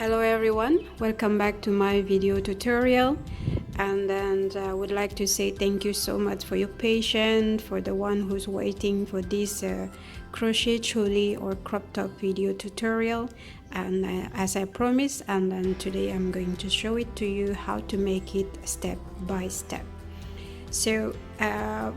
Hello everyone, welcome back to my video tutorial. And I would like to say thank you so much for your patience, for the one who's waiting for this crochet choli or crop top video tutorial. And as I promised, and then today I'm going to show it to you how to make it step by step. So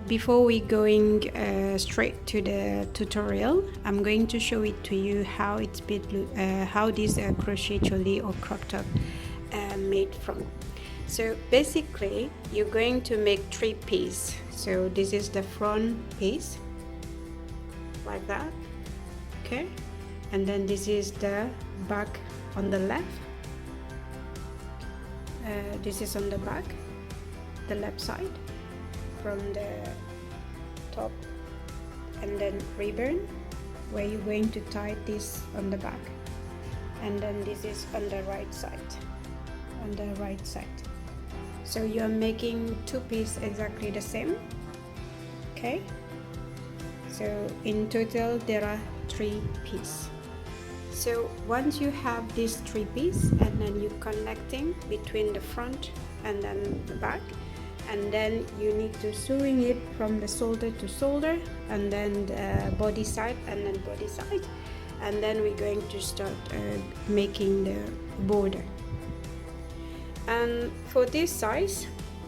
before we going straight to the tutorial, I'm going to show it to you how it's been, how this crochet choli or crop top made from. So basically, you're going to make 3 pieces. So this is the front piece, like that, okay? And then this is the back on the left. This is on the back, the left side, from the top, and then ribbon where you're going to tie this on the back, and then this is on the right side, so you're making 2 pieces exactly the same, okay? So in total there are 3 pieces. So once you have these 3 pieces, and then you're connecting between the front and then the back, and then you need to sewing it from the shoulder to shoulder, and then the body side and then body side, and then we're going to start making the border. And for this size,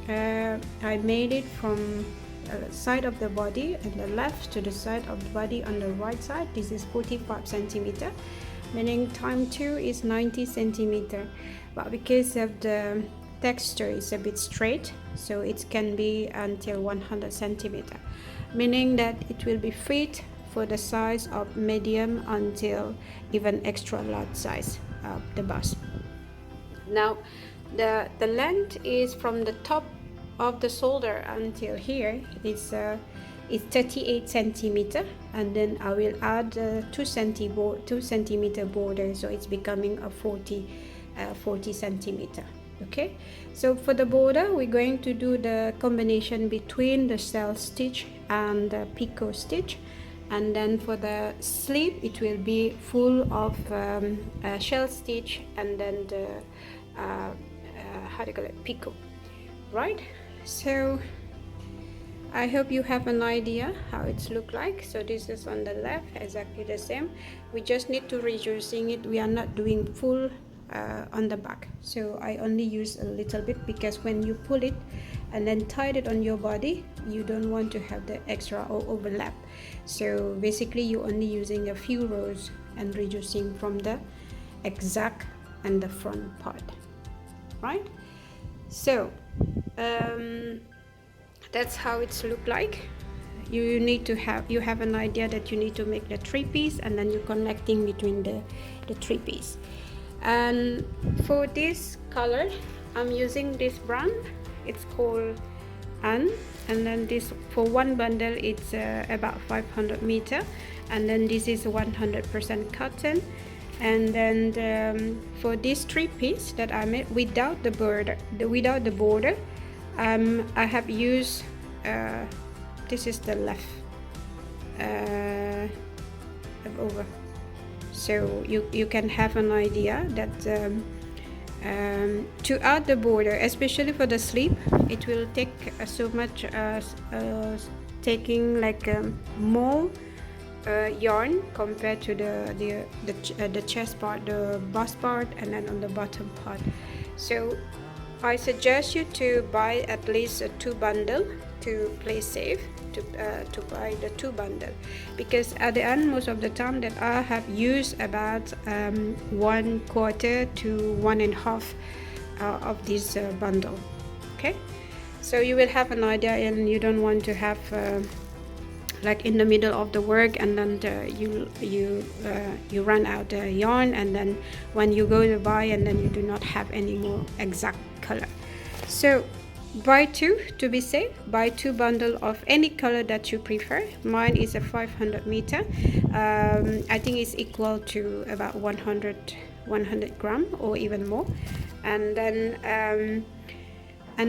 I made it from side of the body on the left to the side of the body on the right side. This is 45 centimeter, meaning time 2 is 90 centimeter, but because of the texture is a bit straight, so it can be until 100 centimeter, meaning that it will be fit for the size of medium until even extra large size of the bust. Now the length is from the top of the shoulder until here is 38 centimeter, and then I will add 2 centimeter border, so it's becoming a 40 centimeter. Okay, so for the border we're going to do the combination between the shell stitch and the picot stitch, and then for the sleeve it will be full of shell stitch and then the how do you call it, picot, right? So I hope you have an idea how it's look like. So this is on the left, exactly the same. We just need to reducing it. We are not doing full on the back, so I only use a little bit, because when you pull it and then tie it on your body, you don't want to have the extra or overlap. So basically you're only using a few rows and reducing from the exact and the front part, right? So that's how it's look like. You need to have an idea that you need to make the 3 piece, and then you're connecting between the 3 piece. And for this color I'm using this brand, it's called and then this, for one bundle it's about 500 meter, and then this is 100% cotton. And then for this 3 piece that I made without the border, I have used this is the left over. So you can have an idea that to add the border, especially for the sleeve, it will take so much taking like more yarn compared to the chest part, the bust part, and then on the bottom part. So I suggest you to buy at least 2 bundle to play safe, to buy the 2 bundle, because at the end most of the time that I have used about 1/4 to 1.5 of this bundle. Okay, so you will have an idea, and you don't want to have like in the middle of the work and then you run out the yarn, and then when you go to buy and then you do not have any more exact color. So buy 2 to be safe. Buy 2 bundle of any color that you prefer. Mine is a 500 meter. I think it's equal to about 100 gram or even more. And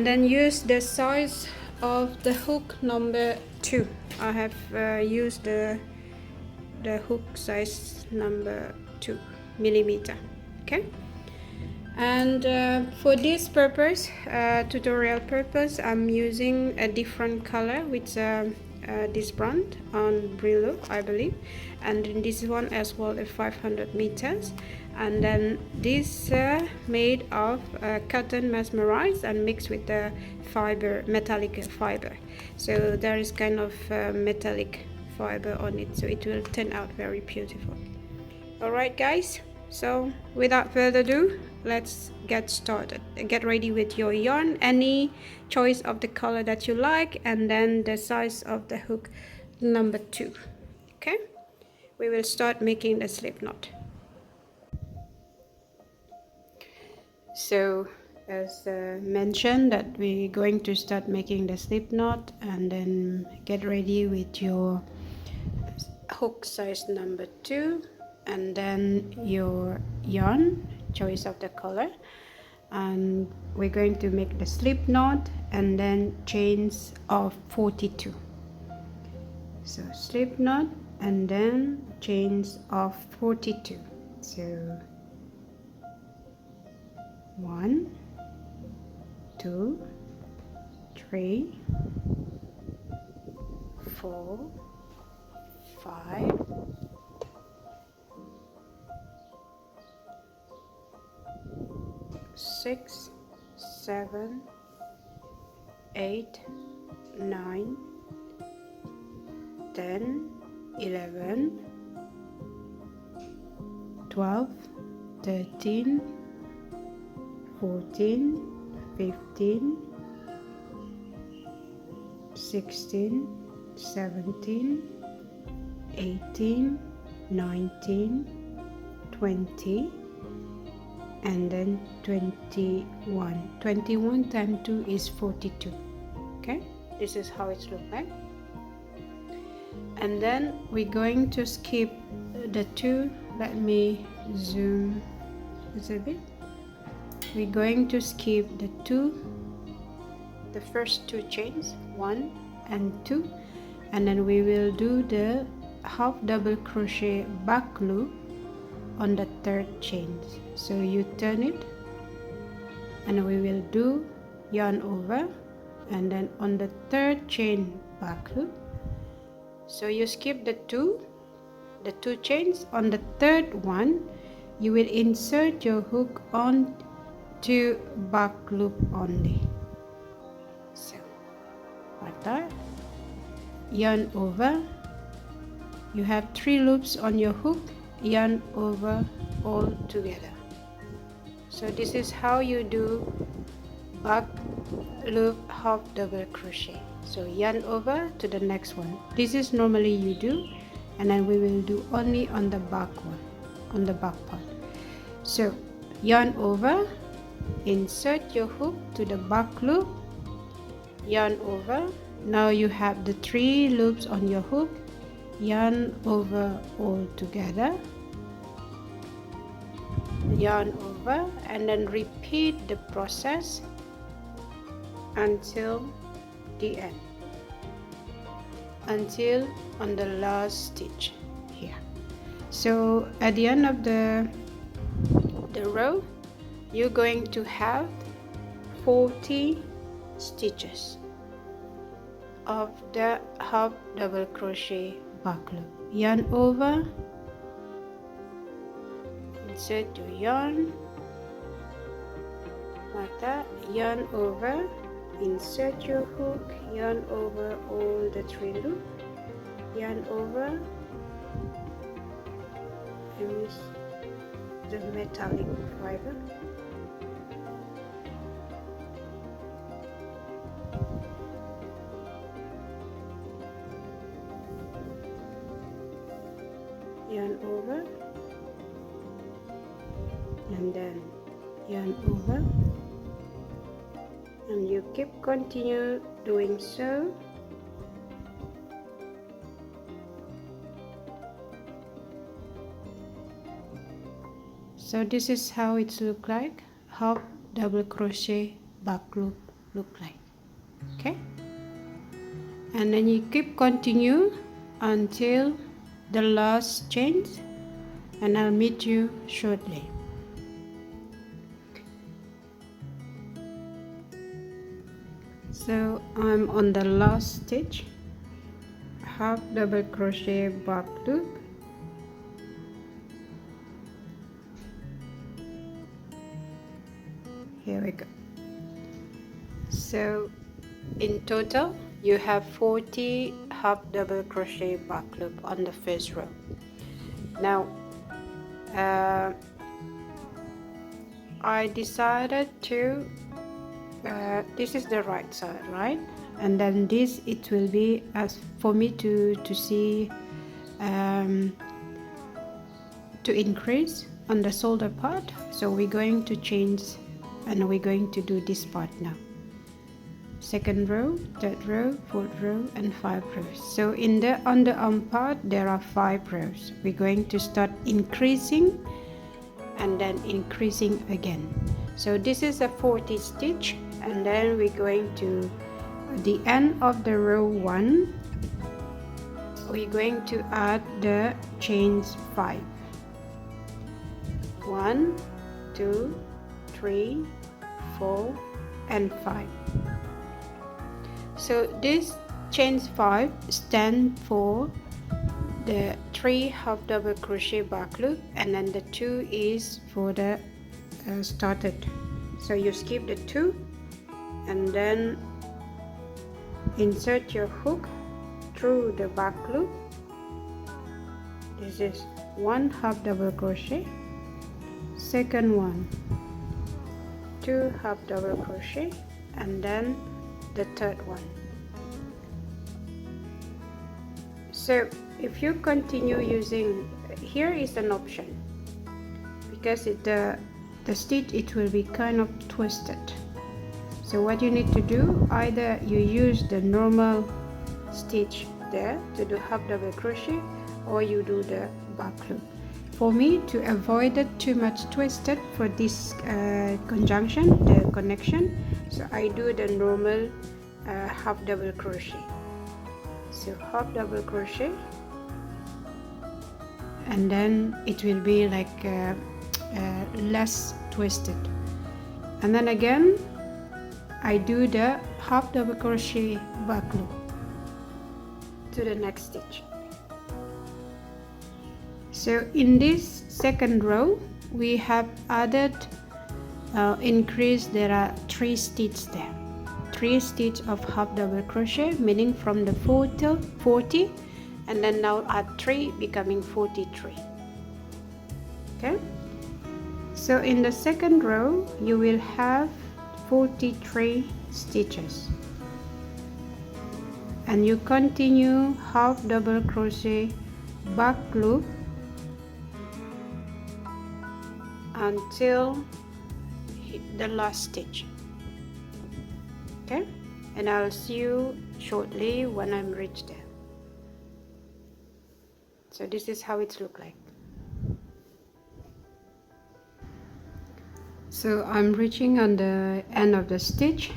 then use the size of the hook number 2. I have used the hook size number 2 millimeter. Okay, And for this purpose, tutorial purpose, I'm using a different color with this brand on Brillo, I believe, and in this one as well, a 500 meters. And then this made of cotton mesmerized and mixed with the fiber, metallic fiber. So there is kind of metallic fiber on it, so it will turn out very beautiful. Alright guys, so without further ado, let's get started. Get ready with your yarn, any choice of the color that you like, and then the size of the hook number 2. Okay, we will start making the slip knot. So as mentioned, that we're going to start making the slip knot, and then get ready with your hook size number 2, and then your yarn, choice of the color, and we're going to make the slip knot and then chains of 42. So slip knot and then chains of 42. So 1, 2, 3, 4, 5, 6, 7, 8, 9, 10, 11, 12, 13, 14, 15, 16, 17, 18, 19, 20, and then 21. 21 times 2 is 42. Okay, this is how it looks like. And then we're going to skip the 2. Let me zoom a little bit. We're going to skip the first 2 chains, 1 and 2, and then we will do the half double crochet back loop on the 3rd chain. So you turn it, and we will do yarn over, and then on the 3rd chain back loop. So you skip the 2 chains. On the 3rd one, you will insert your hook on to back loop only. So like that, yarn over. You have 3 loops on your hook, yarn over all together. So this is how you do back loop half double crochet. So yarn over to the next one. This is normally you do, and then we will do only on the back one, on the back part. So yarn over, insert your hook to the back loop, yarn over. Now you have the 3 loops on your hook, yarn over all together, yarn over, and then repeat the process until the end, until on the last stitch here. So at the end of the row, you're going to have 40 stitches of the half double crochet back loop. Yarn over, insert your yarn like that, yarn over, insert your hook, yarn over all the 3 loops, yarn over, use the metallic fiber, yarn over, and then yarn over, and you keep continue doing so. So this is how it look like, half double crochet back loop look like. Okay, and then you keep continue until the last chain, and I'll meet you shortly. So I'm on the last stitch, half double crochet back loop, here we go. So in total you have 40 half double crochet back loop on the first row. Now I decided to this is the right side, right? And then this, it will be as for me to see to increase on the shoulder part. So we're going to change and we're going to do this part now. Second row, third row, fourth row, and 5 rows. So in the underarm part there are 5 rows. We're going to start increasing and then increasing again. So this is a 40 stitch, and then we're going to the end of the row 1, we're going to add the chains 5. 1, 2, 3, 4, and 5. So this chains 5 stand for the 3 half double crochet back loop, and then the 2 is for the started. So you skip the 2 and then insert your hook through the back loop. This is 1 half double crochet, second one 2 half double crochet, and then the third one. So if you continue using, here is an option, because the stitch, it will be kind of twisted. So what you need to do, either you use the normal stitch there to do half double crochet, or you do the back loop. For me, to avoid it too much twisted for this conjunction, the connection, so I do the normal half double crochet. So half double crochet, and then it will be like less twisted. And then again I do the half double crochet back loop to the next stitch. So in this second row we have added increase, there are 3 stitches there, 3 stitches of half double crochet, meaning from the 40, and then now add 3, becoming 43. Okay, so in the second row you will have 43 stitches, and you continue half double crochet back loop until the last stitch. Okay, and I'll see you shortly when I'm reached there. So this is how it looks like. So I'm reaching on the end of the stitch.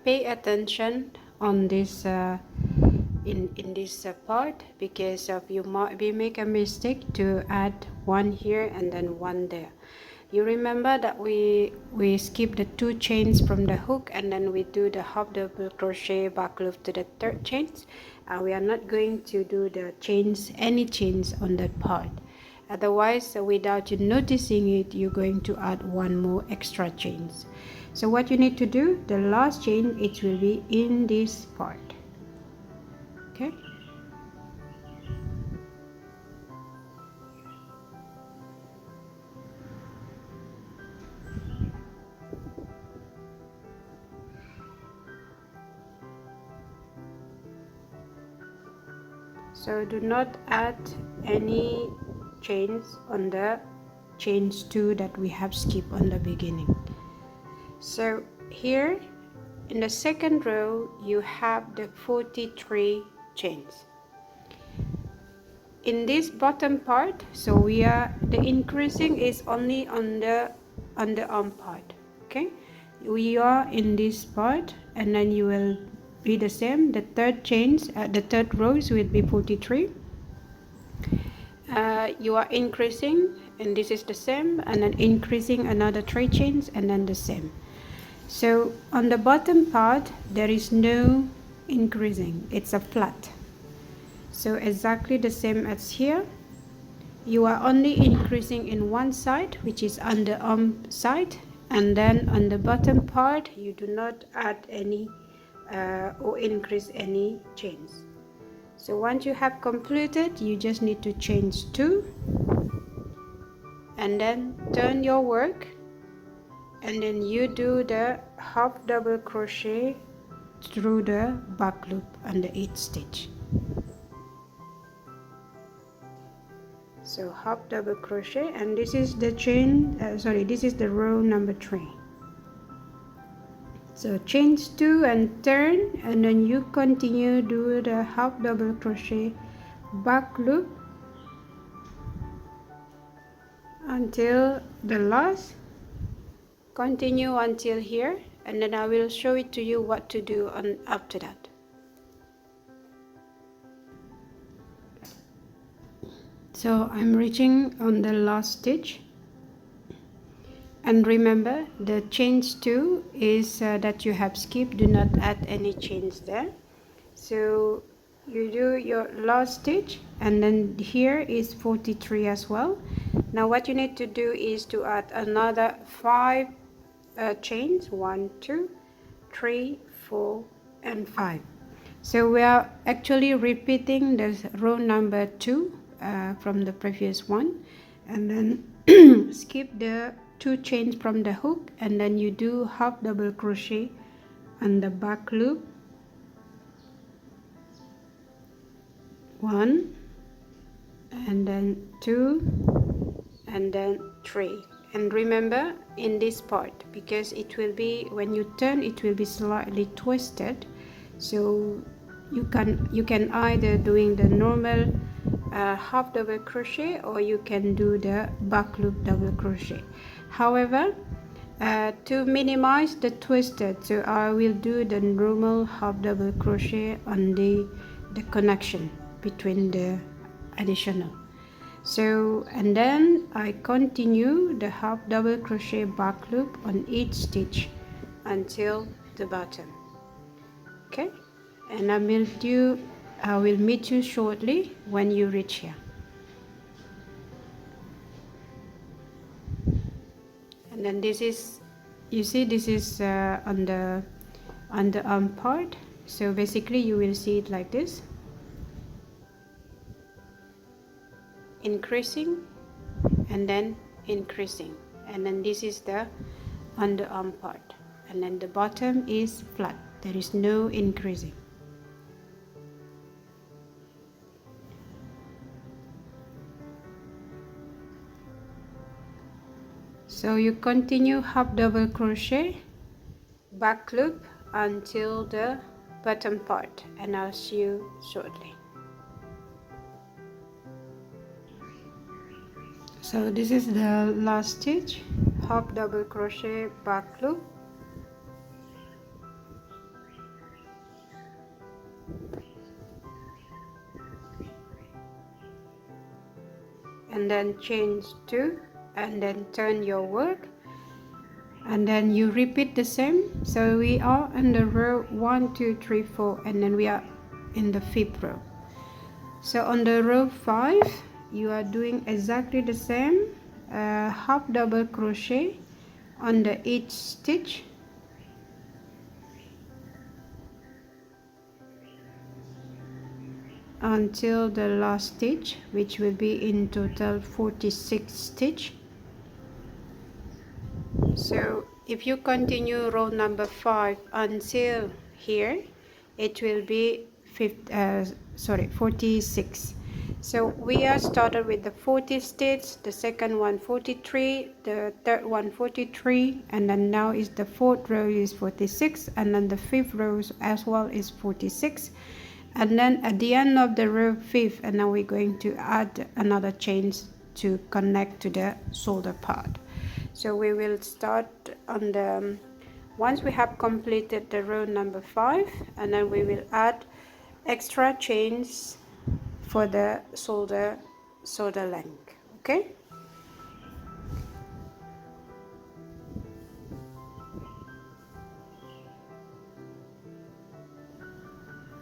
Pay attention on this in this part, because of you might make a mistake to add 1 here and then 1 there. You remember that we skip the 2 chains from the hook, and then we do the half double crochet back loop to the 3rd chains, and we are not going to do the chains, any chains on that part. Otherwise, without you noticing it, you're going to add 1 more extra chains. So what you need to do, the last chain, it will be in this part. Okay, so do not add any chains on the chains 2 that we have skipped on the beginning. So here in the second row you have the 43 chains in this bottom part. So we are, the increasing is only on the underarm part. Okay, we are in this part, and then you will be the same. The 3rd chains, the 3rd rows will be 43. You are increasing, and this is the same, and then increasing another 3 chains, and then the same. So on the bottom part there is no increasing, it's a flat. So exactly the same as here, you are only increasing in one side, which is underarm side, and then on the bottom part you do not add any or increase any chains. So once you have completed, you just need to change 2 and then turn your work, and then you do the half double crochet through the back loop under each stitch. So half double crochet, and this is the chain this is the row number 3. So change 2 and turn, and then you continue do the half double crochet back loop until the last. Continue until here, and then I will show it to you what to do after that. So I'm reaching on the last stitch, and remember the change 2 is that you have skipped, do not add any chains there. So you do your last stitch, and then here is 43 as well. Now what you need to do is to add another 5 chains, 1 2 3 4 and 5. So we are actually repeating the row number 2 from the previous one, and then skip the 2 chains from the hook, and then you do half double crochet on the back loop, 1 and then 2 and then 3. And remember in this part, because it will be, when you turn it will be slightly twisted, so you can either doing the normal half double crochet, or you can do the back loop double crochet. However, to minimize the twisted, so I will do the normal half double crochet on the connection between the additional. So, and then I continue the half double crochet back loop on each stitch until the bottom. Okay, and I will meet you shortly when you reach here. And then this is, you see, this is on the underarm part. So basically you will see it like this, increasing and then increasing, and then this is the underarm part, and then the bottom is flat, there is no increasing. So you continue half double crochet back loop until the bottom part, and I'll see you shortly. So this is the last stitch, half double crochet back loop, and then change 2 and then turn your work, and then you repeat the same. So we are in the row 1 2 3 4, and then we are in the 5th row. So on the row 5 you are doing exactly the same, half double crochet under each stitch, until the last stitch, which will be in total 46 stitch. So if you continue row number 5 until here, it will be 46. So we are started with the 40 stitch, the second one 43, the third one 43, and then now is the 4th row is 46, and then the 5th row as well is 46, and then at the end of the row 5th, and now we're going to add another chain to connect to the shoulder part. So we will start on the, once we have completed the row number 5, and then we will add extra chains for the shoulder length. Okay,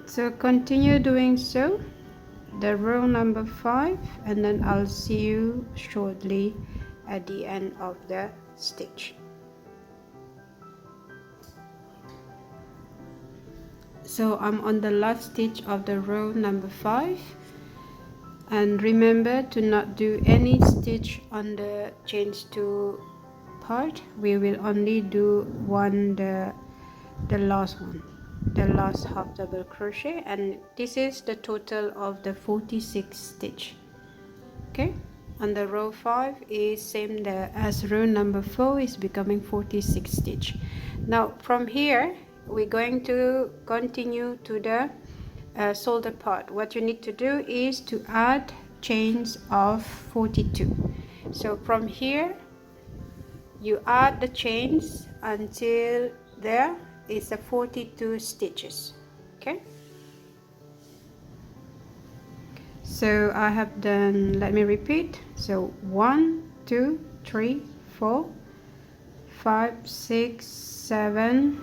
So continue doing so the row number 5, and then I'll see you shortly at the end of the stitch. So I'm on the last stitch of the row number 5, and remember to not do any stitch on the chains 2 part. We will only do the last one, the last half double crochet, and this is the total of the 46 stitch. Okay, and the row 5 is same as row number 4, is becoming 46 stitch. Now from here we're going to continue to the shoulder part. What you need to do is to add chains of 42. So from here you add the chains until there is a 42 stitches. Okay, so I have done, let me repeat, so 1 2 3 4 5 6 7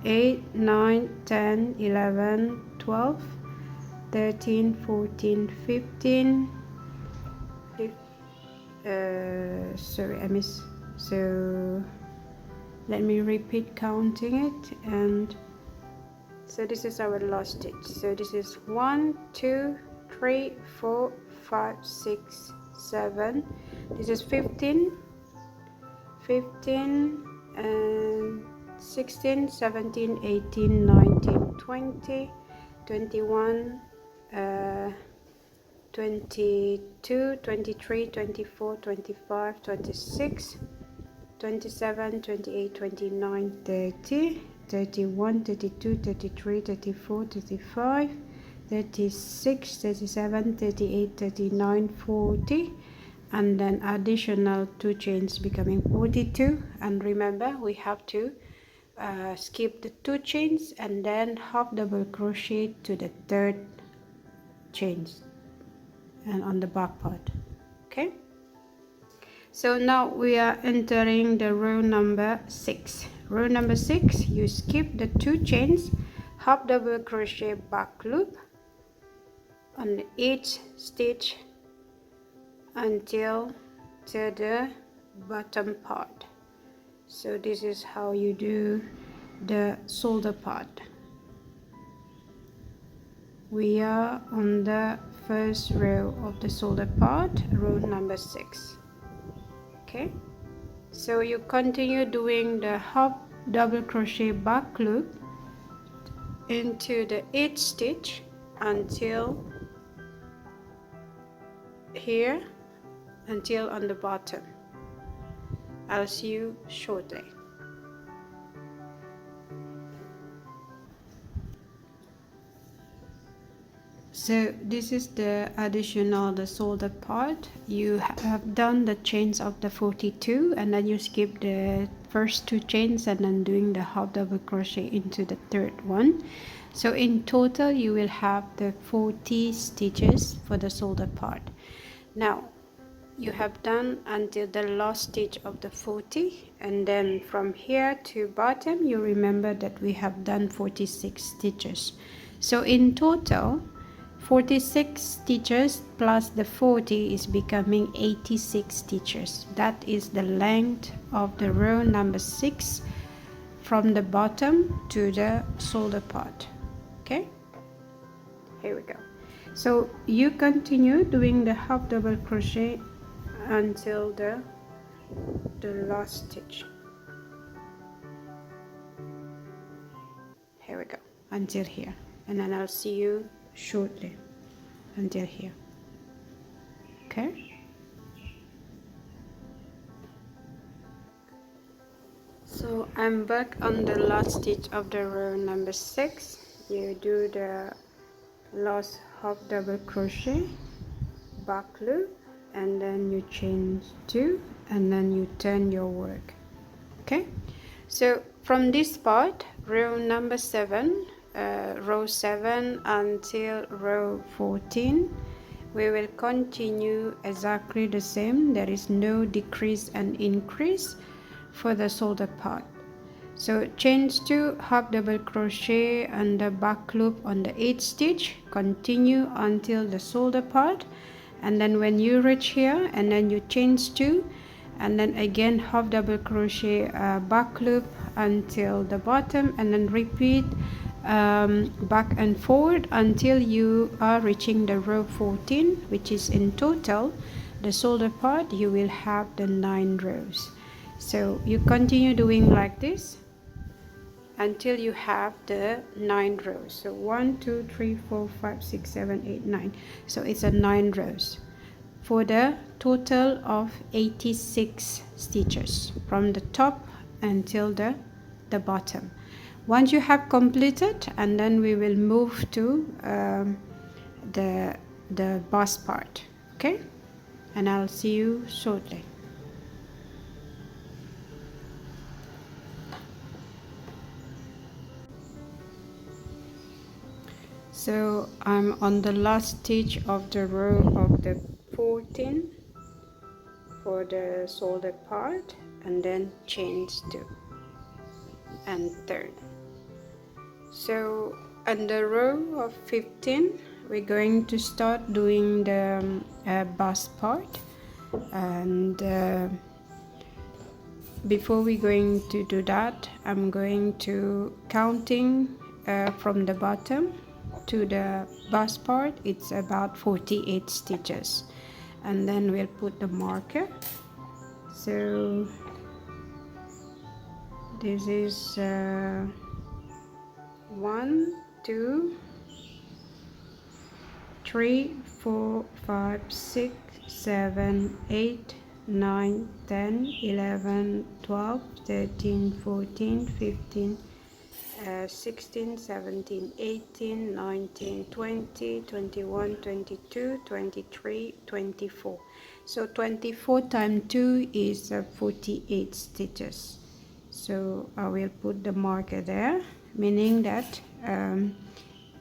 8 9 10 11 12 13 14 15 sorry, I missed. So let me repeat counting it, and so this is our last stitch. So this is 1 2 3 4 5 6 7, this is 15 and 16 17 18 19 20 21 22 23 24 25 26 27 28 29 30 31 32 33 34 35 36 37 38 39 40, and then additional 2 chains becoming 42. And remember, we have to skip the 2 chains and then half double crochet to the 3rd chains and on the back part. Okay, so now we are entering the row number 6. Row number 6, you skip the 2 chains, half double crochet back loop on each stitch until to the bottom part. So this is how you do the shoulder part. We are on the first row of the shoulder part, row number 6. Okay, so you continue doing the half double crochet back loop into the each stitch until here, until on the bottom. I'll see you shortly. So this is the additional, the shoulder part. You have done the chains of the 42, and then you skip the first 2 chains and then doing the half double crochet into the 3rd one. So in total you will have the 40 stitches for the shoulder part. Now you have done until the last stitch of the 40, and then from here to bottom you remember that we have done 46 stitches. So in total 46 stitches plus the 40 is becoming 86 stitches. That is the length of the row number 6 from the bottom to the shoulder part. Okay, here we go. So you continue doing the half double crochet until the last stitch. Here we go, until here, and then I'll see you shortly until here. Okay, so I'm back on the last stitch of the row number 6. You do the last half double crochet back loop, and then you chain 2, and then you turn your work. Okay, so from this part, row number 7, row 7 until row 14, we will continue exactly the same. There is no decrease and increase for the shoulder part. So chain 2, half double crochet and the back loop on the 8th stitch, continue until the shoulder part, and then when you reach here, and then you chain 2, and then again half double crochet back loop until the bottom, and then repeat back and forward until you are reaching the row 14, which is in total the shoulder part you will have the 9 rows. So you continue doing like this until you have the 9 rows. So 1 2 3 4 5 6 7 8 9, so it's a 9 rows for the total of 86 stitches from the top until the bottom. Once you have completed, and then we will move to the bust part, okay, and I'll see you shortly. So I'm on the last stitch of the row of the 14 for the shoulder part, and then chain 2 and turn. So on the row of 15 we're going to start doing the bust part, and before we're going to do that, I'm going to counting from the bottom to the bust part. It's about 48 stitches, and then we'll put the marker. So this is 1 2 3 4 5 6 7 8 9 10 11 12 13 14 15 16 17 18 19 20 21 22 23 24. So 24 times 2 is 48 stitches. So I will put the marker there, meaning that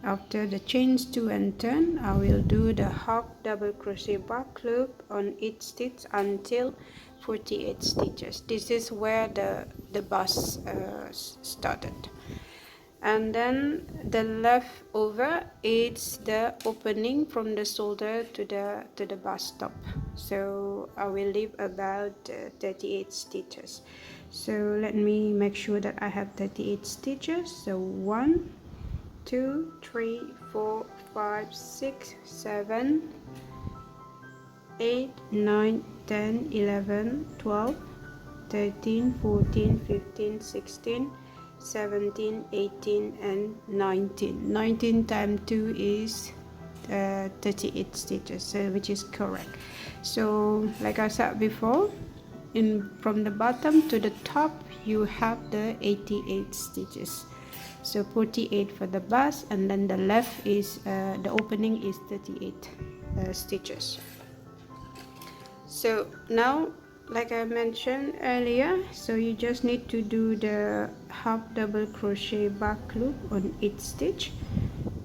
after the chains 2 and turn, I will do the half double crochet back loop on each stitch until 48 stitches. This is where the bust started, and then the leftover is the opening from the shoulder to the bust top. So I will leave about 38 stitches. So let me make sure that I have 38 stitches. So 1 2 3 4 5 6 7 8 9 10 11 12 13 14 15 16 17 18 and 19 times 2 is 38 stitches, which is correct. So like I said before, from the bottom to the top you have the 88 stitches. So 48 for the bust, and then the left is the opening is 38 stitches. So now, like I mentioned earlier, so you just need to do the half double crochet back loop on each stitch,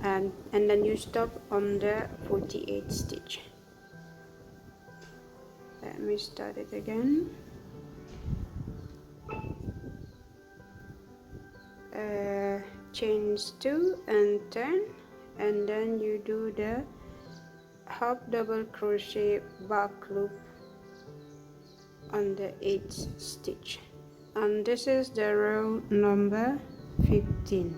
and then you stop on the 48 stitch. Let me start it again. Chains 2 and turn, and then you do the half double crochet back loop on the 8th stitch, and this is the row number 15.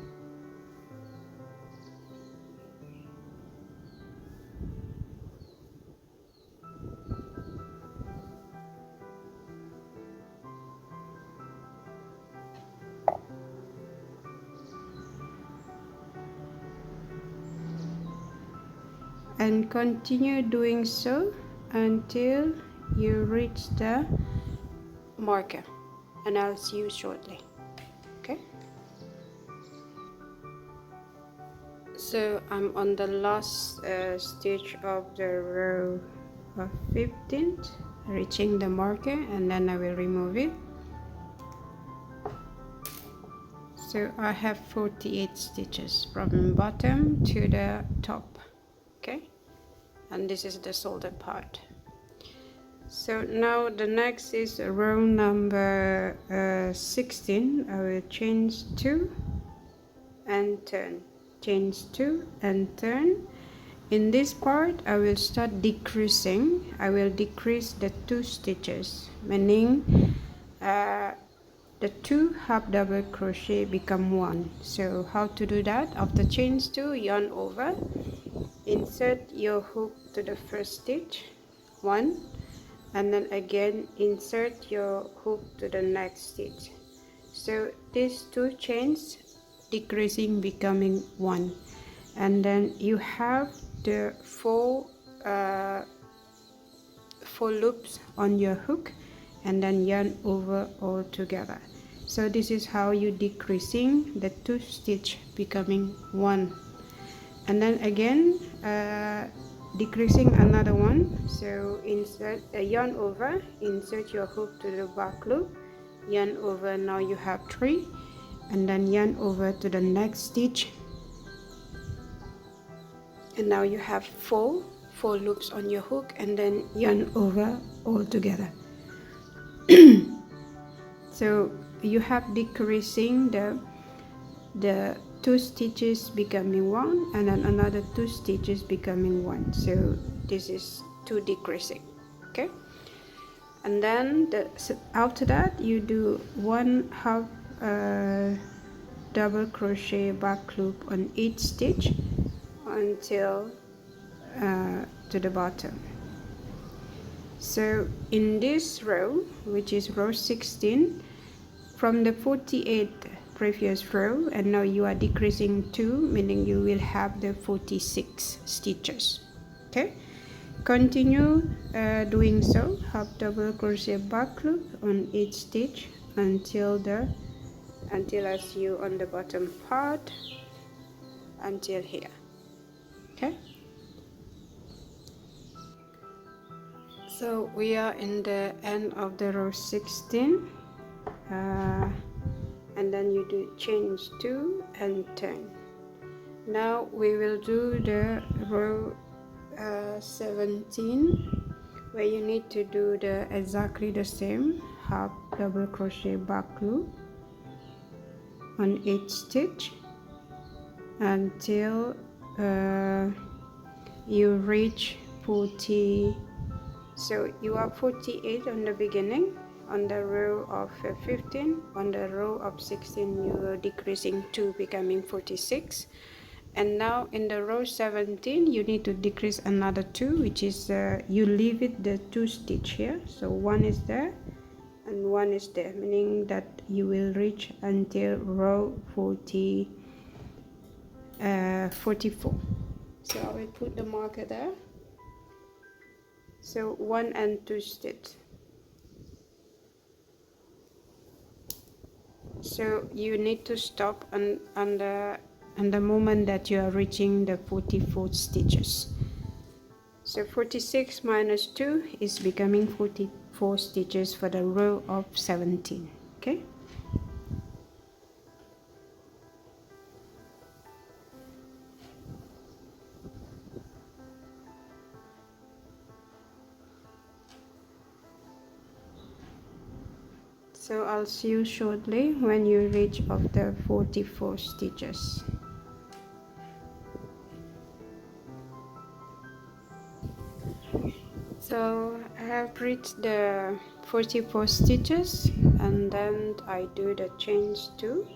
And continue doing so until you reach the marker, and I'll see you shortly. Okay, so I'm on the last stitch of the row of 15th, reaching the marker, and then I will remove it. So I have 48 stitches from bottom to the top. Okay, and this is the shoulder part. So now the next is row number 16, I will change 2 and turn, change 2 and turn. In this part I will start decreasing. I will decrease the 2 stitches, meaning the 2 half double crochet become 1. So how to do that? After chain 2, yarn over, insert your hook to the first stitch, 1, and then again insert your hook to the next stitch. So these 2 chains decreasing becoming 1, and then you have the 4 loops on your hook, and then yarn over all together. So this is how you decreasing the 2 stitch becoming 1, and then again decreasing another 1. So insert yarn over, insert your hook to the back loop, yarn over, now you have 3, and then yarn over to the next stitch, and now you have 4 loops on your hook, and then yarn over all together. So you have decreasing the 2 stitches becoming 1, and then another 2 stitches becoming 1. So this is 2 decreasing, okay? And then after that you do 1 half double crochet back loop on each stitch until to the bottom. So in this row, which is row 16, from the 48 previous row, and now you are decreasing 2, meaning you will have the 46 stitches, okay? Continue doing so, half double crochet back loop on each stitch until as you on the bottom part, until here, okay? So we are in the end of the row 16, and then you do change 2 and turn. Now we will do the row 17, where you need to do exactly the same, half double crochet back loop on each stitch until you reach 40. So you are 48 on the beginning, on the row of 15, on the row of 16 you are decreasing 2 becoming 46, and now in the row 17 you need to decrease another 2, which is you leave it the 2 stitch here, so 1 is there and 1 is there, meaning that you will reach until row 44. So I will put the marker there. So 1 and 2 stitch. So you need to stop on the moment that you are reaching the 44 stitches. So 46 minus 2 is becoming 44 stitches for the row of 17, okay? So I'll see you shortly when you reach of the 44 stitches. So I have reached the 44 stitches, and then I do the change 2,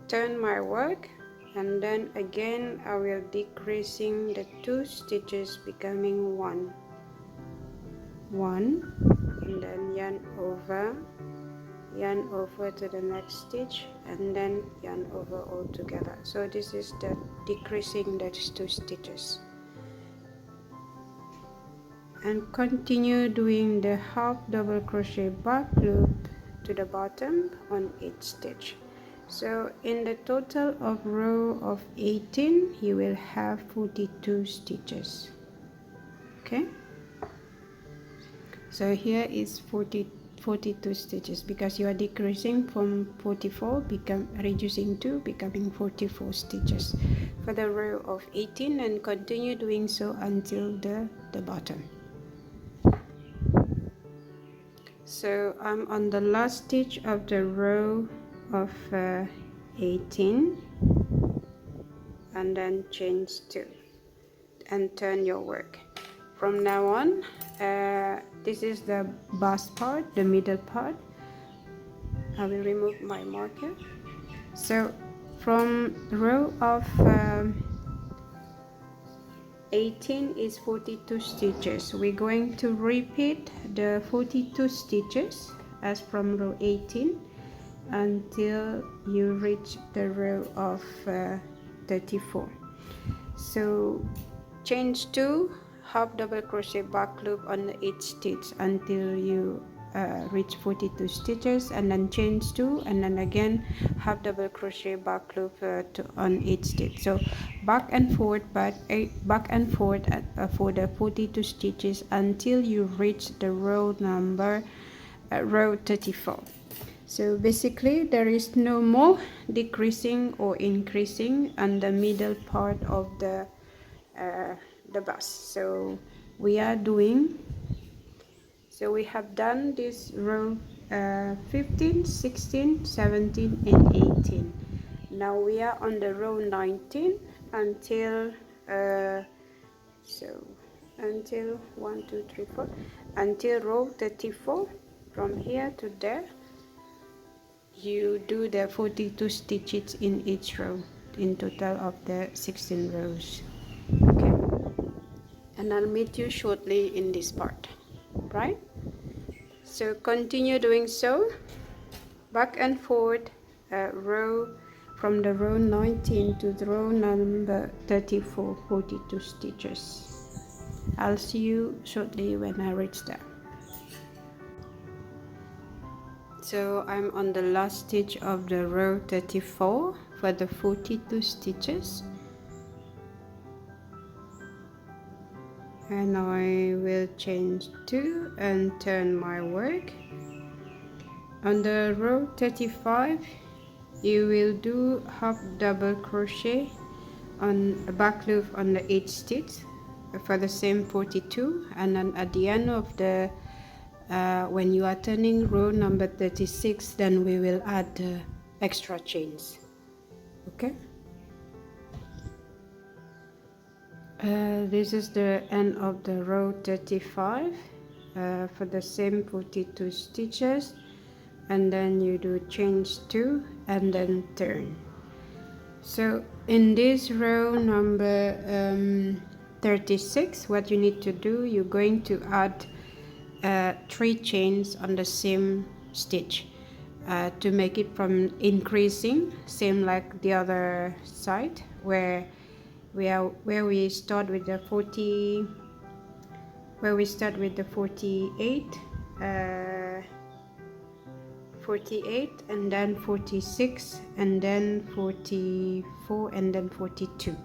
turn my work, and then again I will decreasing the 2 stitches becoming 1, and then yarn over to the next stitch, and then yarn over all together. So this is the decreasing those 2 stitches, and continue doing the half double crochet back loop to the bottom on each stitch. So in the total of row of 18 you will have 42 stitches, okay? So here is 42 stitches, because you are decreasing from 44, reducing 2, becoming 44 stitches for the row of 18, and continue doing so until the bottom. So I'm on the last stitch of the row of 18, and then change 2 and turn your work. From now on, this is the bust part, the middle part. I will remove my marker. So from row of 18 is 42 stitches. We're going to repeat the 42 stitches as from row 18 until you reach the row of 34. So change 2 half double crochet back loop on each stitch until you reach 42 stitches, and then change 2 and then again half double crochet back loop on each stitch. So back and forth, back and forth for the 42 stitches until you reach the row number row 34. So basically there is no more decreasing or increasing on the middle part of the bust. So we are doing, so we have done this row 15, 16, 17 and 18. Now we are on the row 19 until until 1 2 3 4 until row 34. From here to there you do the 42 stitches in each row, in total of the 16 rows. Okay, and I'll meet you shortly in this part, right? So continue doing so, back and forth, row from the row 19 to the row number 34, 42 stitches. I'll see you shortly when I reach there. So I'm on the last stitch of the row 34 for the 42 stitches, and I will change 2 and turn my work. On the row 35 you will do half double crochet on a back loop on the 8 stitch for the same 42, and then at the end of the when you are turning row number 36, then we will add extra chains. Okay, this is the end of the row 35 for the same 42 stitches, and then you do change 2 and then turn. So in this row number 36, what you need to do, you're going to add 3 chains on the same stitch to make it from increasing, same like the other side where we start with the 40, where we start with the 48 and then 46 and then 44 and then 42.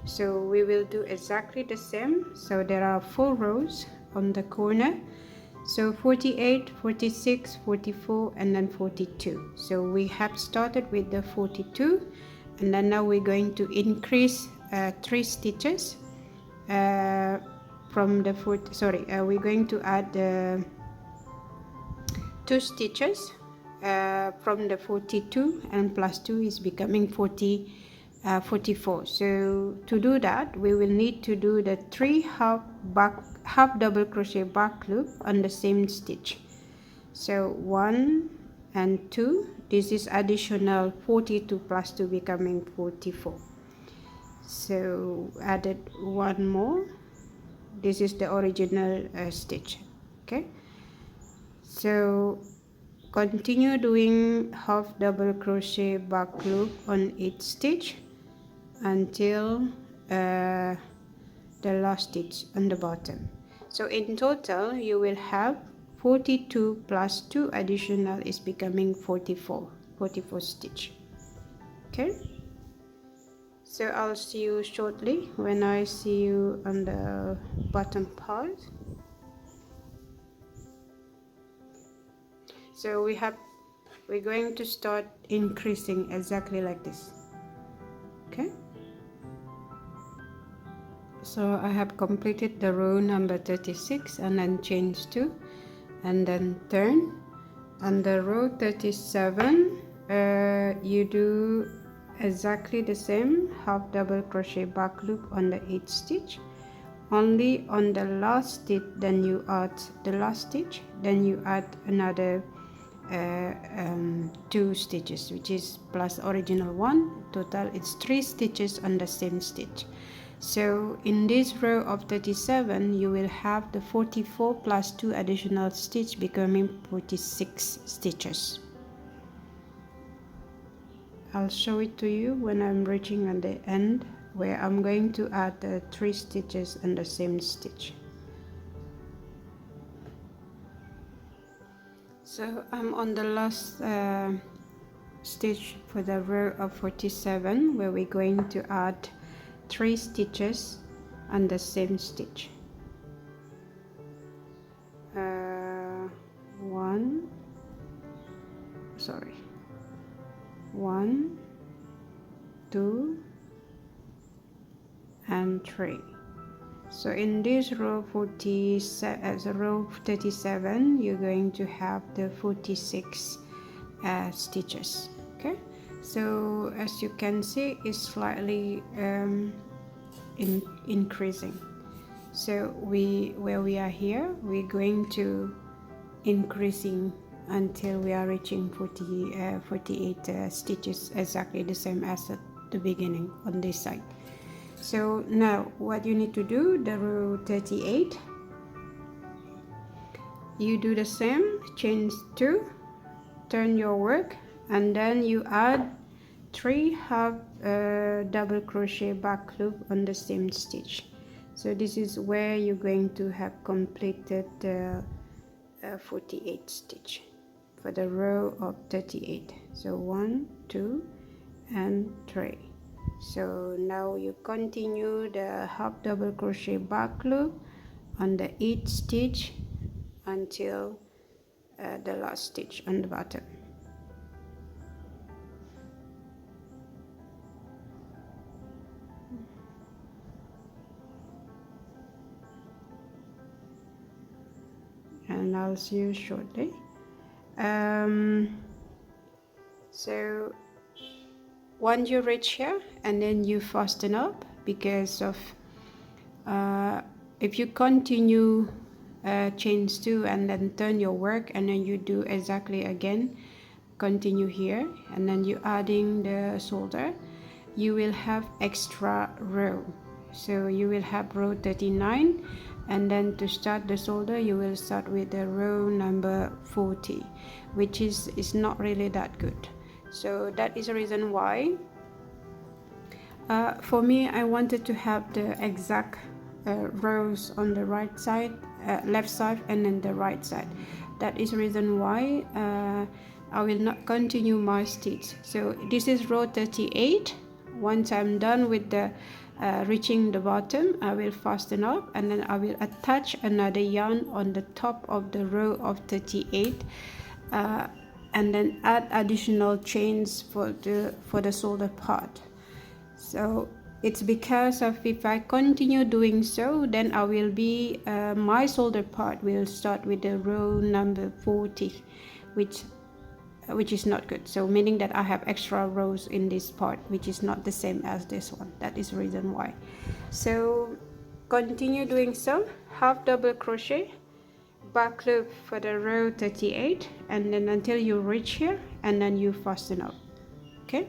So we will do exactly the same. So there are 4 rows on the corner, so 48, 46, 44 and then 42. So we have started with the 42, and then now we're going to increase 3 stitches from the 40, sorry, we're going to add 2 stitches from the 42, and plus 2 is becoming 44. So to do that we will need to do the 3 half double crochet back loop on the same stitch. So 1 and 2, this is additional 42 plus 2 becoming 44. So added 1 more, this is the original stitch. Okay, so continue doing half double crochet back loop on each stitch until the last stitch on the bottom. So in total you will have 42 plus 2 additional is becoming 44 stitch. Okay, so I'll see you shortly when I see you on the bottom part. So we're going to start increasing exactly like this. Okay, so I have completed the row number 36 and then change 2 and then turn. On the row 37 you do exactly the same, half double crochet back loop on the 8th stitch. Only on the last stitch then you add the last stitch, then you add another 2 stitches, which is plus original one. Total it's 3 stitches on the same stitch. So in this row of 37 you will have the 44 plus 2 additional stitch, becoming 46 stitches. I'll show it to you when I'm reaching at the end, where I'm going to add the 3 stitches in the same stitch. So I'm on the last stitch for the row of 47, where we're going to add 3 stitches on the same stitch. 1, 2 and 3. So in this row 37 you're going to have the 46 stitches. Okay, so as you can see it's slightly increasing. So where we are here, we're going to increasing until we are reaching 48 stitches, exactly the same as at the beginning on this side. So now what you need to do, the row 38, you do the same, chain 2, turn your work, and then you add 3 half double crochet back loop on the same stitch. So this is where you're going to have completed the 48 stitch for the row of 38. So 1, 2 and 3. So now you continue the half double crochet back loop on the 8th stitch until the last stitch on the bottom. And I'll see you shortly. So once you reach here, and then you fasten up, because of if you continue chains 2 and then turn your work, and then you do exactly again, continue here, and then you adding the shoulder, you will have extra row. So you will have row 39, and then to start the shoulder you will start with the row number 40, which is not really that good. So that is the reason why for me I wanted to have the exact rows on the right side, left side, and then the right side. That is the reason why I will not continue my stitch. So this is row 38. Once I'm done with the reaching the bottom, I will fasten up, and then I will attach another yarn on the top of the row of 38, and then add additional chains for the shoulder part. So it's because of, if I continue doing so, then I will be my shoulder part will start with the row number 40, which is not good. So meaning that I have extra rows in this part, which is not the same as this one. That is the reason why. So continue doing so, half double crochet back loop for the row 38, and then until you reach here, and then you fasten up. Okay,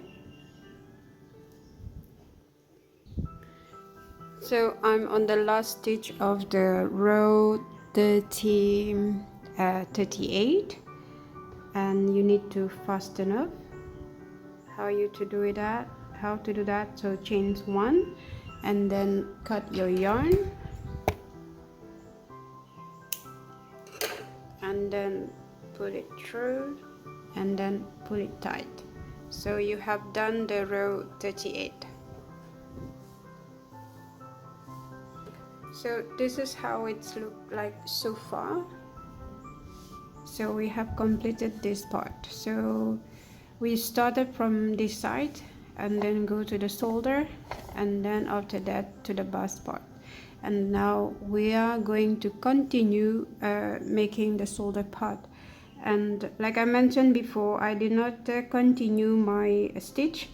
so I'm on the last stitch of the row 38, and you need to fasten up. How to do that? So chain 1, and then cut your yarn, and then pull it through, and then pull it tight. So you have done the row 38. So this is how it's looked like so far. So we have completed this part. So we started from this side and then go to the shoulder, and then after that to the bust part. And now we are going to continue making the shoulder part. And like I mentioned before, I did not continue my stitch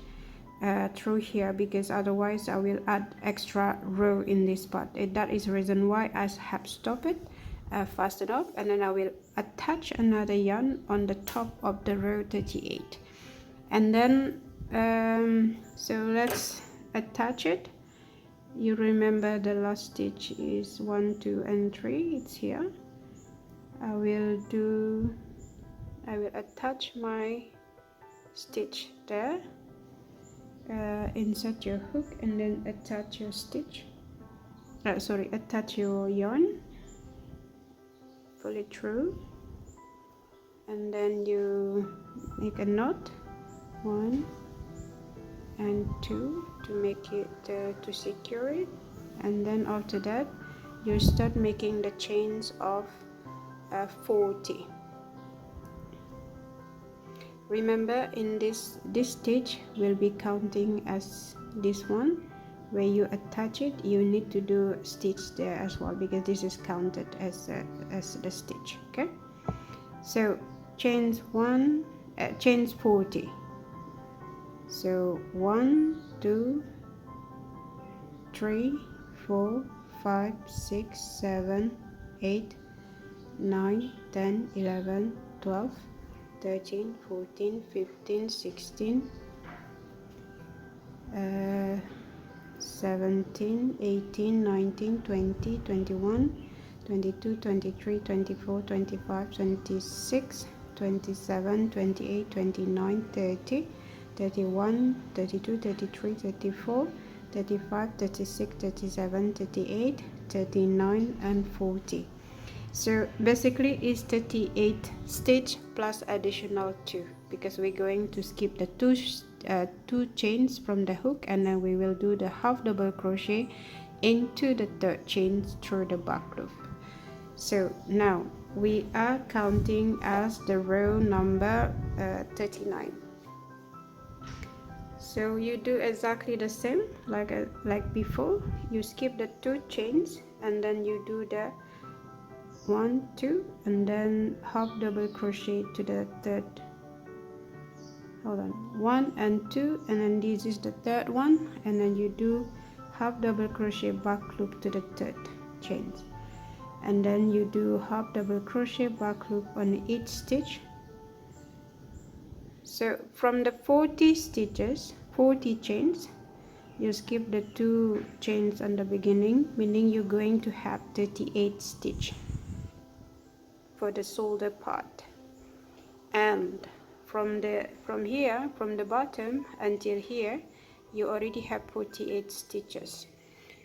through here, because otherwise I will add extra row in this part. That is the reason why I have stopped it fast enough, and then I will attach another yarn on the top of the row 38. And then so let's attach it. You remember the last stitch is 1, 2 and 3. It's here. I will attach my stitch there, insert your hook and then attach your stitch, attach your yarn, pull it through, and then you make a knot, 1 and 2 to make it to secure it. And then after that you start making the chains of 40. Remember, in this stitch will be counting as this one. Where you attach it, you need to do a stitch there as well, because this is counted as the stitch. Okay, so chains 40. So 1, 2, 3, 4, 5, 6, 7, 8, 9, 10, 11, 12, 13, 14, 15, 16, 17, 18, 19, 20, 21, 22, 23, 24, 25, 26, 27, 28, 29, 30, 31, 32, 33, 34, 35, 36, 37, 38, 39 and 40. So basically it's 38 stitch plus additional 2, because we're going to skip the two chains from the hook, and then we will do the half double crochet into the third chain through the back loop. So now we are counting as the row number 39. So you do exactly the same like before. You skip the 2 chains and then you do the 1, 2 and then half double crochet to the third. Hold on, 1 and 2, and then this is the third one, and then you do half double crochet back loop to the third chains, and then you do half double crochet back loop on each stitch. So from the 40 chains, you skip the 2 chains on the beginning, meaning you're going to have 38 stitch for the shoulder part. And from the bottom until here, you already have 48 stitches.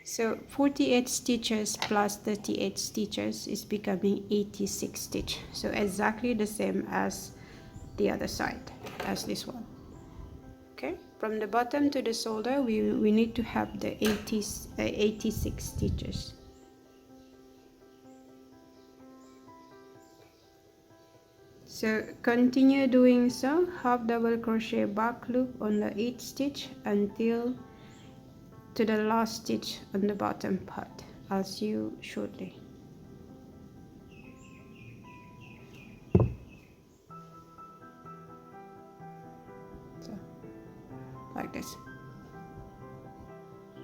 So 48 stitches plus 38 stitches is becoming 86 stitch. So exactly the same as the other side, as this one. Okay, from the bottom to the shoulder, we need to have the 86 stitches. So continue doing so, half double crochet back loop on the each stitch until to the last stitch on the bottom part. I'll see you shortly. So like this.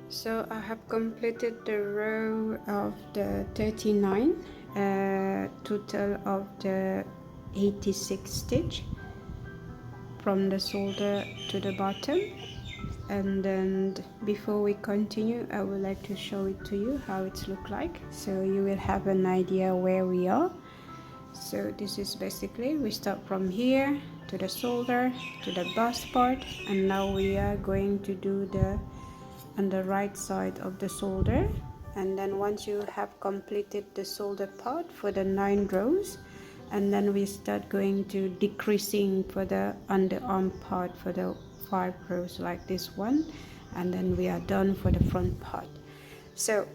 So I have completed the row of the 39, total of the 86 stitch from the shoulder to the bottom. And then before we continue, I would like to show it to you how it's look like, so you will have an idea where we are. So this is basically, we start from here to the shoulder to the bust part, and now we are going to do the on the right side of the shoulder. And then once you have completed the shoulder part for the 9 rows, and then we start going to decreasing for the underarm part for the 5 rows like this one, and then we are done for the front part. So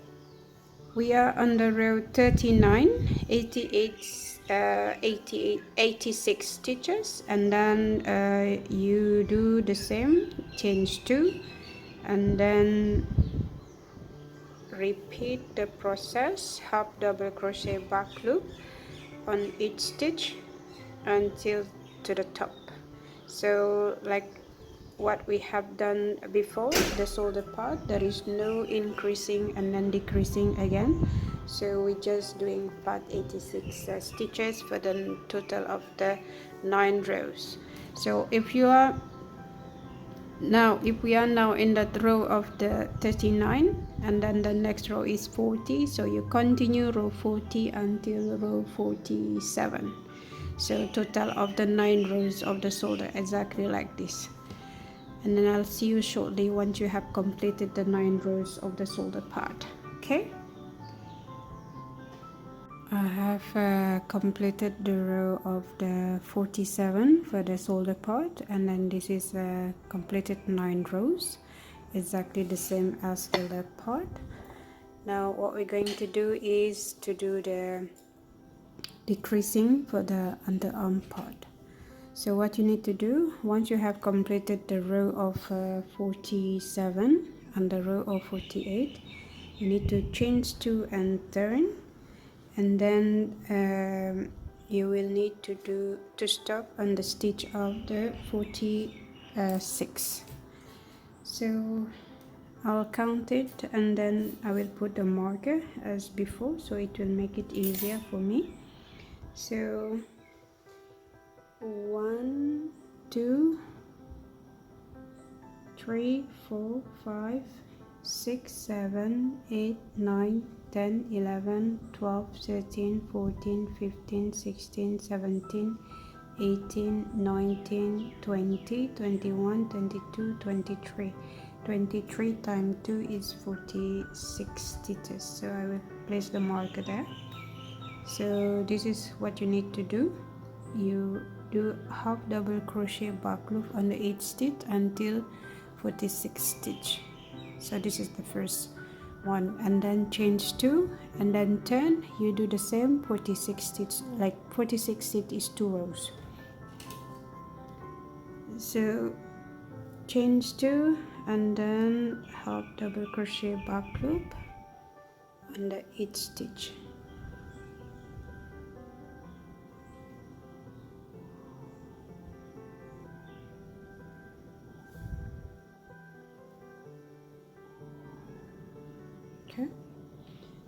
we are on the row 39, 86 stitches, and then you do the same, change 2, and then repeat the process, half double crochet back loop on each stitch until to the top. So like what we have done before, the shoulder part, there is no increasing and then decreasing again. So we're just doing flat 86 stitches for the total of the 9 rows. So if we are now in that row of the 39, and then the next row is 40, so you continue row 40 until row 47. So total of the 9 rows of the shoulder, exactly like this. And then I'll see you shortly once you have completed the 9 rows of the shoulder part. Okay, I have completed the row of the 47 for the shoulder part, and then this is completed 9 rows, exactly the same as the left part. Now what we're going to do is to do the decreasing for the underarm part. So what you need to do, once you have completed the row of 47 and the row of 48, you need to change to and turn, and then you will need to stop on the stitch of the 46. So I'll count it and then I will put the marker as before, so it will make it easier for me. So 1, 2, 3, 4, 5, 6, 7, 8, 9, 10, 11, 12, 13, 14, 15, 16, 17, 18, 19, 20, 21, 22, 23. 23 times 2 is 46 stitches. So I will place the marker there. So this is what you need to do. You do half double crochet back loop on the 8th stitch until 46 stitch. So this is the first one, and then change 2 and then turn. You do the same 46 stitch, like 46 stitch is 2 rows. So change 2 and then half double crochet back loop on the 8th stitch. Okay,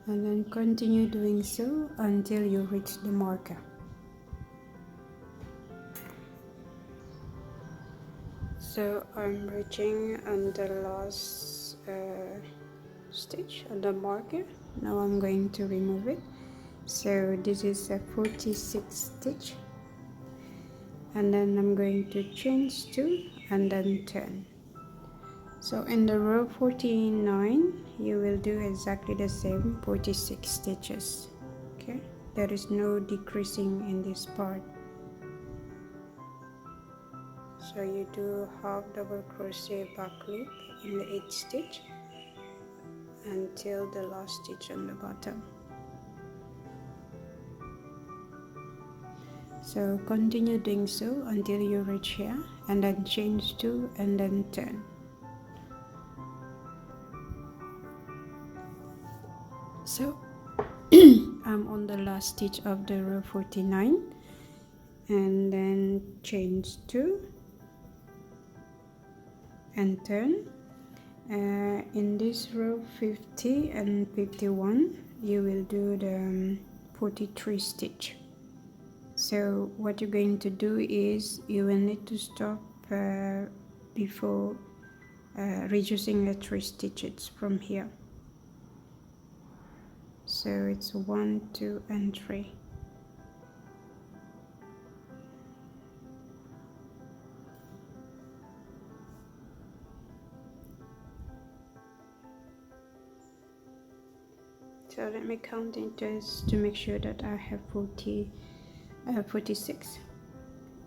and then continue doing so until you reach the marker. So I'm reaching on the last stitch on the marker. Now I'm going to remove it. So this is a 46 stitch, and then I'm going to change 2 and then turn. So in the row 49 you will do exactly the same 46 stitches. Okay, there is no decreasing in this part. So you do half double crochet back loop in the 8th stitch until the last stitch on the bottom. So continue doing so until you reach here, and then change 2 and then turn. So I'm on the last stitch of the row 49, and then change 2 and turn. In this row 50 and 51 you will do the 43 stitch. So what you're going to do is you will need to stop before reducing the 3 stitches from here. So it's 1, 2 and 3. So let me count it just to make sure that I have 46.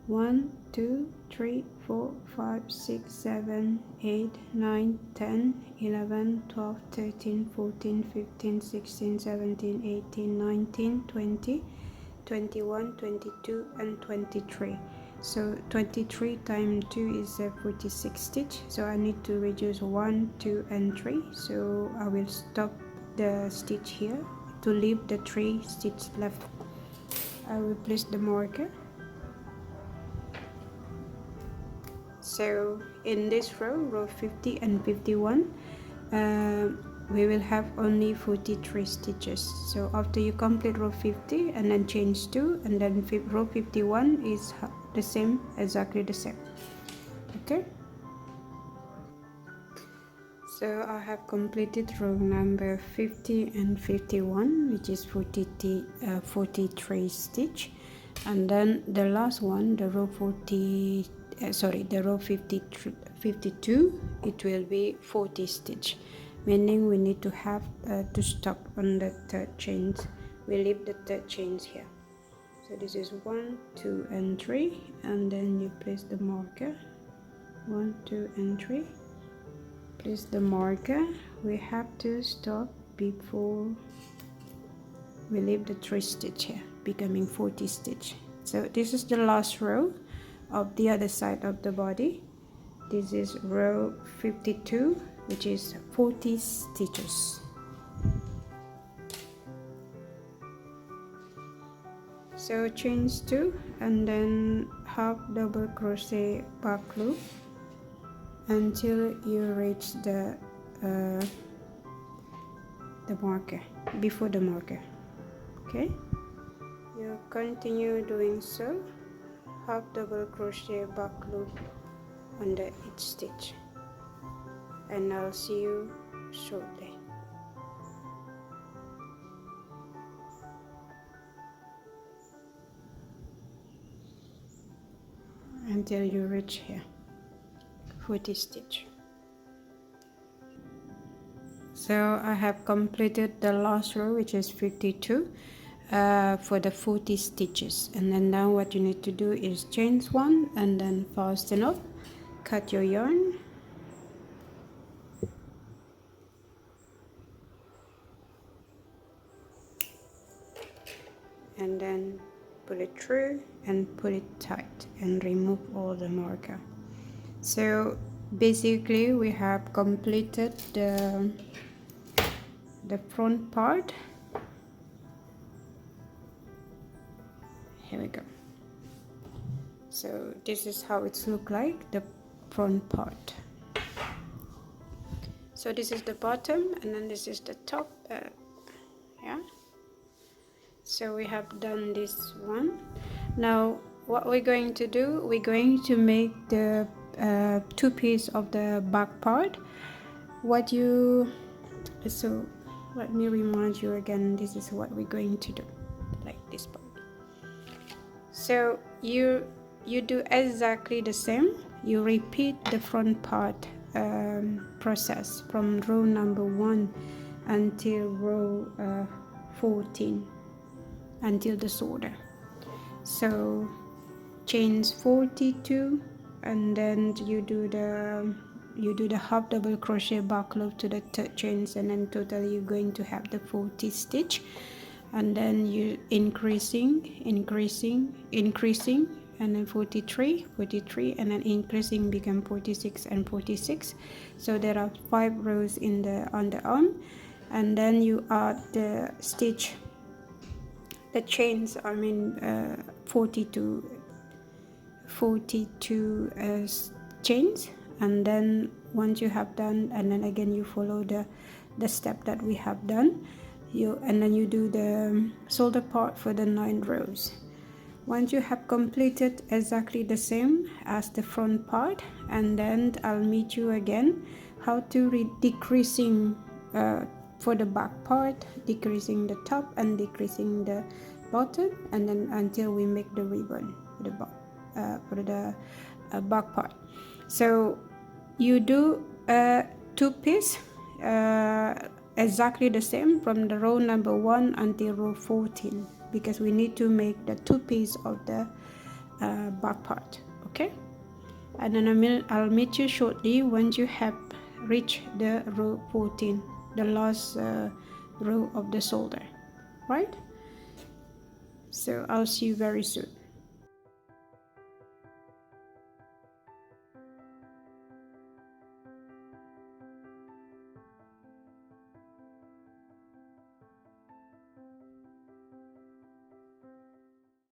1, 2, 3, 4, 5, 6, 7, 8, 9, 10, 11, 12, 13, 14, 15, 16, 17, 18, 19, 20, 21, 22 and 23. So 23 times 2 is 46 stitch. So I need to reduce 1, 2 and 3. So I will stop the stitch here to leave the 3 stitches left. I will place the marker. So in this row 50 and 51, we will have only 43 stitches. So after you complete row 50 and then change 2, and then row 51 is the same, exactly the same. Okay, so I have completed row number 50 and 51, which is 43 stitch, and then the last one, the row 52, it will be 40 stitch, meaning we need to have to stop on the 3rd chain. We leave the 3rd chains here. So this is 1, 2 and 3, and then you place the marker. 1, 2 and 3, place the marker. We have to stop before we leave the 3 stitch here, becoming 40 stitch. So this is the last row of the other side of the body. This is row 52, which is 40 stitches. So chains 2 and then half double crochet back loop until you reach the marker, before the marker. Okay, you continue doing so, half double crochet back loop under each stitch, and I'll see you shortly. Until you reach here, 40 stitch. So I have completed the last row, which is 52, for the 40 stitches, and then now what you need to do is chain 1 and then fasten up, cut your yarn, and then pull it through and pull it tight and remove all the marker. So basically we have completed the front part. Here we go. So this is how it's look like, the front part. So this is the bottom, and then this is the top. Yeah, so we have done this one. Now what we're going to do, we're going to make the 2 pieces of the back part. So let me remind you again, this is what we're going to do, like this part. So you do exactly the same. You repeat the front part process from row number 1 until row 14, until the shoulder. So chains 42, and then you do the half double crochet back loop to the 3rd chains, and then totally you're going to have the 40 stitch, and then you increasing, and then 43, and then increasing become 46 and 46. So there are 5 rows in the underarm, and then you add the stitch, the chains, 42 chains, and then once you have done, and then again you follow the step that we have done, and then you do the shoulder part for the 9 rows. Once you have completed exactly the same as the front part, and then I'll meet you again how to decreasing for the back part, decreasing the top and decreasing the bottom, and then until we make the ribbon for the back part. So you do 2 pieces exactly the same from the row number 1 until row 14, because we need to make the 2 pieces of the back part. Okay, and then I'll meet you shortly once you have reached the row 14, the last row of the shoulder, right? So I'll see you very soon.